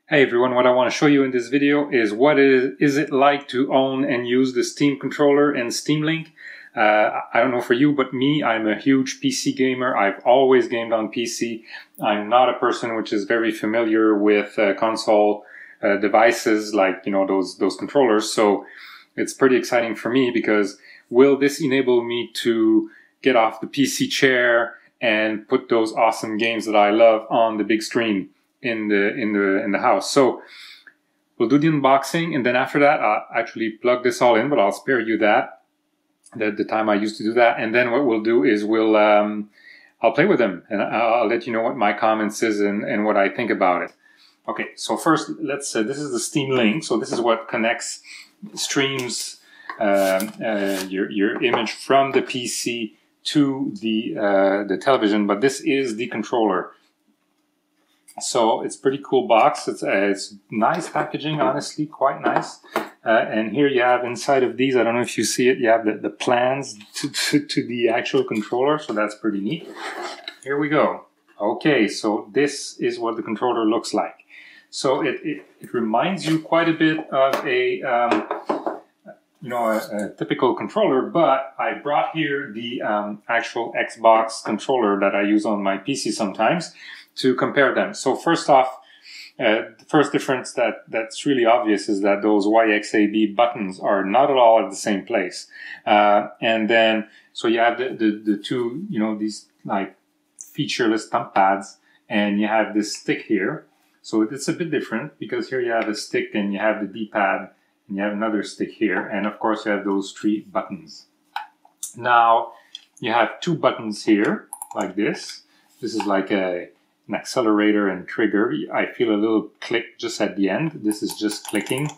Hey everyone, what I want to show you in this video is what is it like to own and use the Steam controller and Steam Link. I don't know for you, but me, I'm a huge PC gamer. I've always gamed on PC. I'm not a person which is very familiar with console devices like, you know, those controllers. So it's pretty exciting for me because will this enable me to get off the PC chair and put those awesome games that I love on the big screen in the house. So we'll do the unboxing, and then after that I'll actually plug this all in, but I'll spare you that the time I used to do that. And then what we'll do is I'll play with them, and I'll let you know what my comments is and what I think about it. Okay, so first let's this is the Steam Link. So this is what streams your image from the PC to the television, but this is the controller. So it's a pretty cool box. It's nice packaging, honestly, quite nice. And here you have inside of these, I don't know if you see it, you have the plans to the actual controller. So that's pretty neat. Here we go. Okay, so this is what the controller looks like. So it reminds you quite a bit of a typical controller, but I brought here the actual Xbox controller that I use on my PC sometimes to compare them. So first off, the first difference that's really obvious is that those YXAB buttons are not at all at the same place. And then, so you have the two, these like featureless thumb pads, and you have this stick here. So it's a bit different because here you have a stick and you have the D-pad and you have another stick here. And of course you have those three buttons. Now you have two buttons here like this. This is like an accelerator and trigger. I feel a little click just at the end. This is just clicking.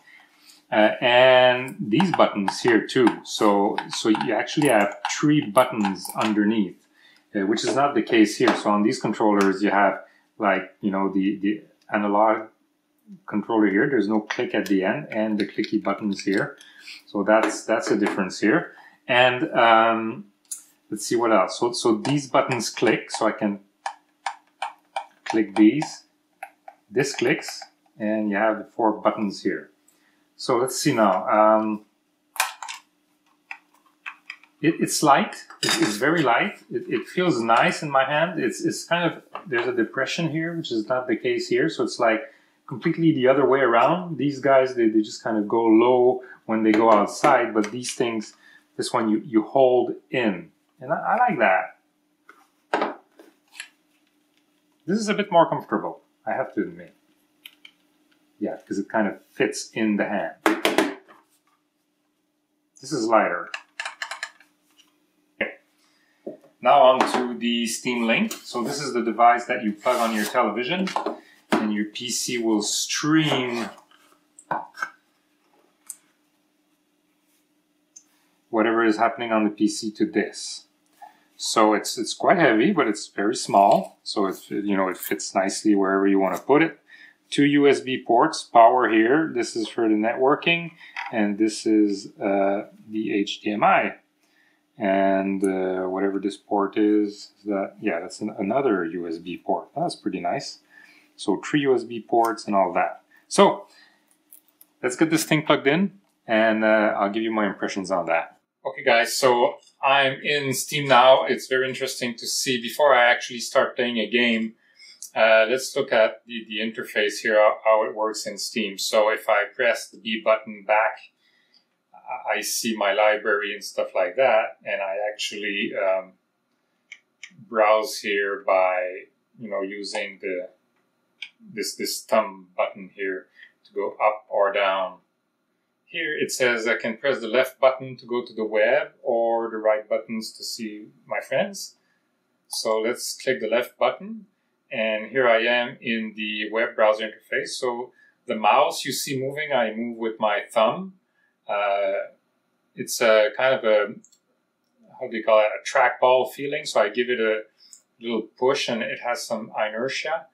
And these buttons here too. So you actually have three buttons underneath, which is not the case here. So on these controllers, you have like, the analog controller here. There's no click at the end and the clicky buttons here. So that's a difference here. And let's see what else. So these buttons click, so I can click these. This clicks, and you have the four buttons here. So let's see now. It's light. It's very light. It feels nice in my hand. It's kind of, there's a depression here, which is not the case here. So it's like completely the other way around. These guys, they just kind of go low when they go outside, but these things, this one you hold in. And I like that. This is a bit more comfortable, I have to admit. Yeah, because it kind of fits in the hand. This is lighter. Okay. Now on to the Steam Link. So this is the device that you plug on your television, and your PC will stream whatever is happening on the PC to this. So it's quite heavy, but it's very small. So it fits nicely wherever you want to put it. Two USB ports, power here. This is for the networking, and this is the HDMI. And whatever this port is, that's another USB port. That's pretty nice. So 3 USB ports and all that. So let's get this thing plugged in, and I'll give you my impressions on that. Okay guys, so I'm in Steam now. It's very interesting to see. Before I actually start playing a game, let's look at the interface here, how it works in Steam. So if I press the B button back, I see my library and stuff like that. And I actually browse here by, using this thumb button here to go up or down. Here it says I can press the left button to go to the web or the right buttons to see my friends. So let's click the left button, and here I am in the web browser interface. So the mouse you see moving, I move with my thumb. It's a kind of a, how do you call it, a trackball feeling. So I give it a little push and it has some inertia.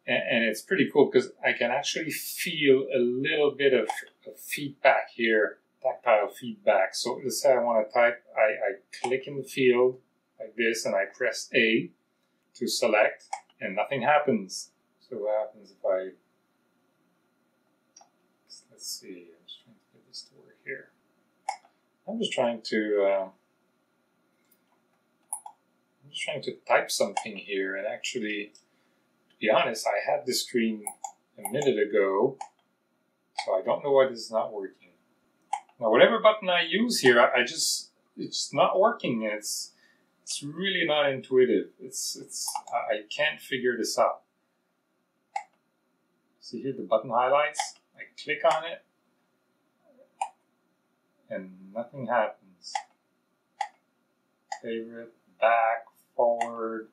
And it's pretty cool because I can actually feel a little bit of feedback here, tactile feedback. So let's say I want to type, I click in the field like this and I press A to select, and nothing happens. So what happens if I I'm just trying to type something here, and actually, to be honest, I had this screen a minute ago, so I don't know why this is not working. Now, whatever button I use here, it's not working. It's really not intuitive. I can't figure this out. See here the button highlights? I click on it, and nothing happens. Favorite, back, forward.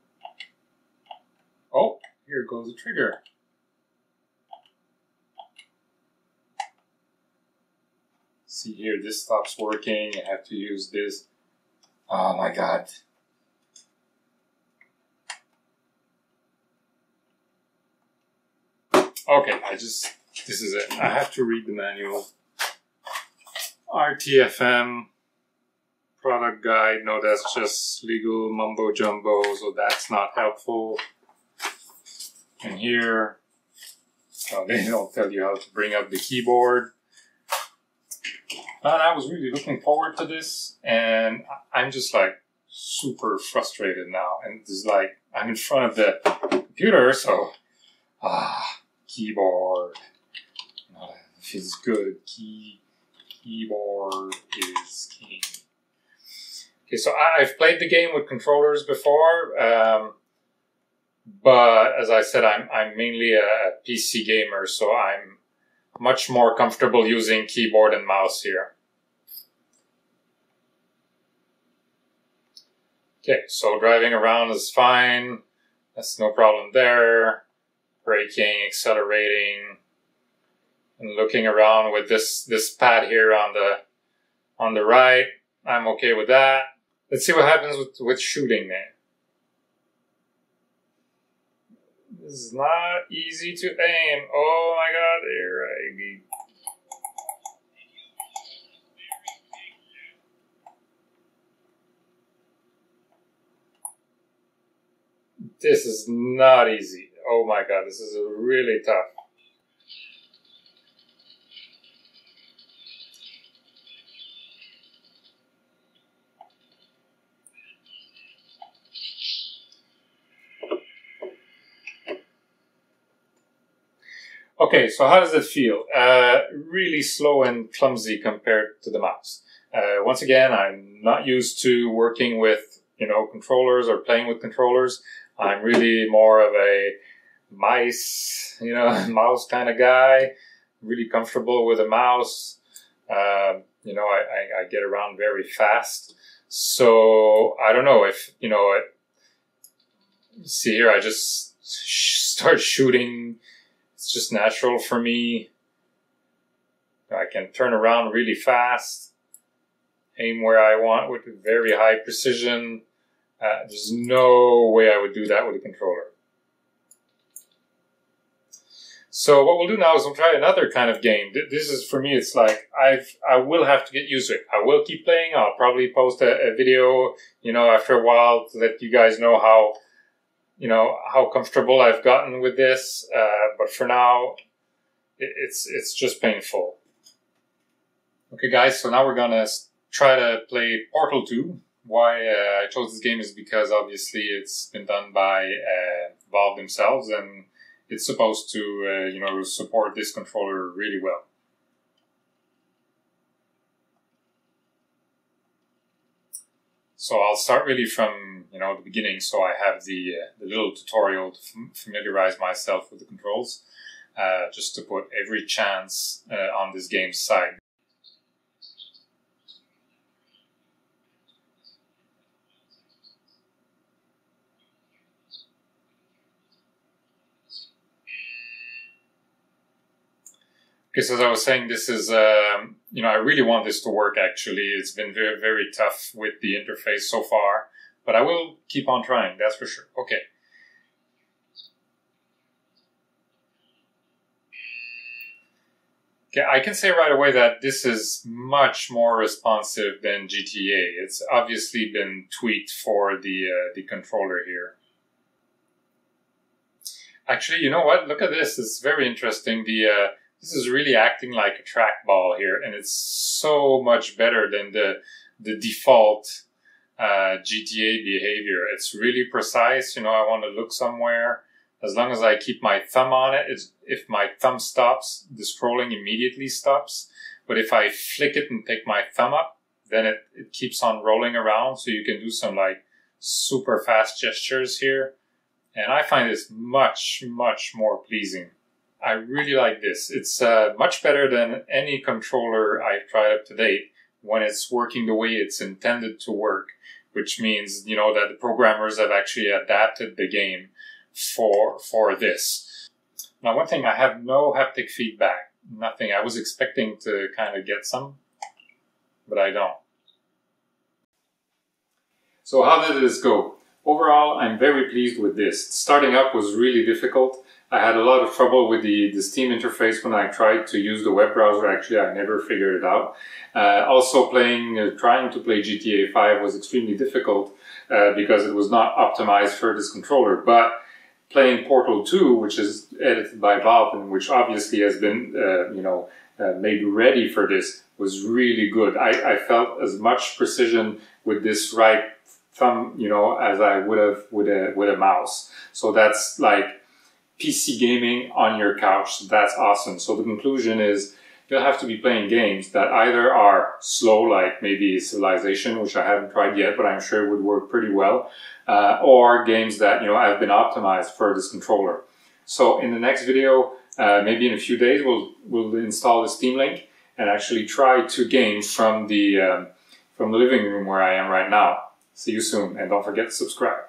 Oh, here goes the trigger. See here, this stops working. I have to use this. Oh my God. Okay, this is it. I have to read the manual. RTFM. Product guide, no, that's just legal mumbo jumbo, so that's not helpful. And here, they don't tell you how to bring up the keyboard. And I was really looking forward to this, and I'm just like super frustrated now. And it's like I'm in front of the computer, so keyboard. Oh, it feels good. Keyboard is king. Okay, so I've played the game with controllers before, but as I said, I'm mainly a PC gamer, so I'm much more comfortable using keyboard and mouse here. Okay, so driving around is fine. That's no problem there. Braking, accelerating, and looking around with this pad here on the right. I'm okay with that. Let's see what happens with shooting there. This is not easy to aim. Oh my God, here I This is not easy. Oh my God, this is really tough. Okay, so how does it feel? Really slow and clumsy compared to the mouse. Once again, I'm not used to working with, controllers or playing with controllers. I'm really more of a mouse kind of guy. Really comfortable with a mouse. I get around very fast. So I don't know if, see here, I just start shooting. It's just natural for me. I can turn around really fast, aim where I want with very high precision. There's no way I would do that with a controller. So what we'll do now is we'll try another kind of game. This is, for me, it's like I will have to get used to it. I will keep playing. I'll probably post a video, after a while to let you guys know how comfortable I've gotten with this. But for now, it's just painful. Okay, guys, so now we're gonna try to play Portal 2. Why I chose this game is because obviously it's been done by Valve themselves, and it's supposed to, support this controller really well. So I'll start really from, the beginning, so I have the little tutorial to familiarize myself with the controls, just to put every chance on this game's side. Okay, so as I was saying, this is, I really want this to work, actually. It's been very, very tough with the interface so far, but I will keep on trying, that's for sure. Okay. Okay, I can say right away that this is much more responsive than GTA. It's obviously been tweaked for the controller here. Actually, you know what? Look at this. It's very interesting. This This is really acting like a trackball here, and it's so much better than the default GTA behavior. It's really precise. You know, I want to look somewhere. As long as I keep my thumb on it, if my thumb stops, the scrolling immediately stops. But if I flick it and take my thumb up, then it keeps on rolling around. So you can do some like super fast gestures here. And I find this much, much more pleasing. I really like this. It's much better than any controller I've tried up to date when it's working the way it's intended to work, which means, you know, that the programmers have actually adapted the game for this. Now, one thing, I have no haptic feedback. Nothing. I was expecting to kind of get some, but I don't. So how did this go? Overall, I'm very pleased with this. Starting up was really difficult. I had a lot of trouble with the Steam interface when I tried to use the web browser. Actually, I never figured it out. Also trying to play GTA 5 was extremely difficult because it was not optimized for this controller. But playing Portal 2, which is edited by Valve and which obviously has been, made ready for this, was really good. I felt as much precision with this right thumb, you know, as I would have with a mouse. So that's like PC gaming on your couch. That's awesome. So the conclusion is you'll have to be playing games that either are slow, like maybe Civilization, which I haven't tried yet, but I'm sure would work pretty well, or games that, you know, have been optimized for this controller. So in the next video, maybe in a few days, we'll install the Steam Link and actually try 2 games from the living room where I am right now. See you soon, and don't forget to subscribe.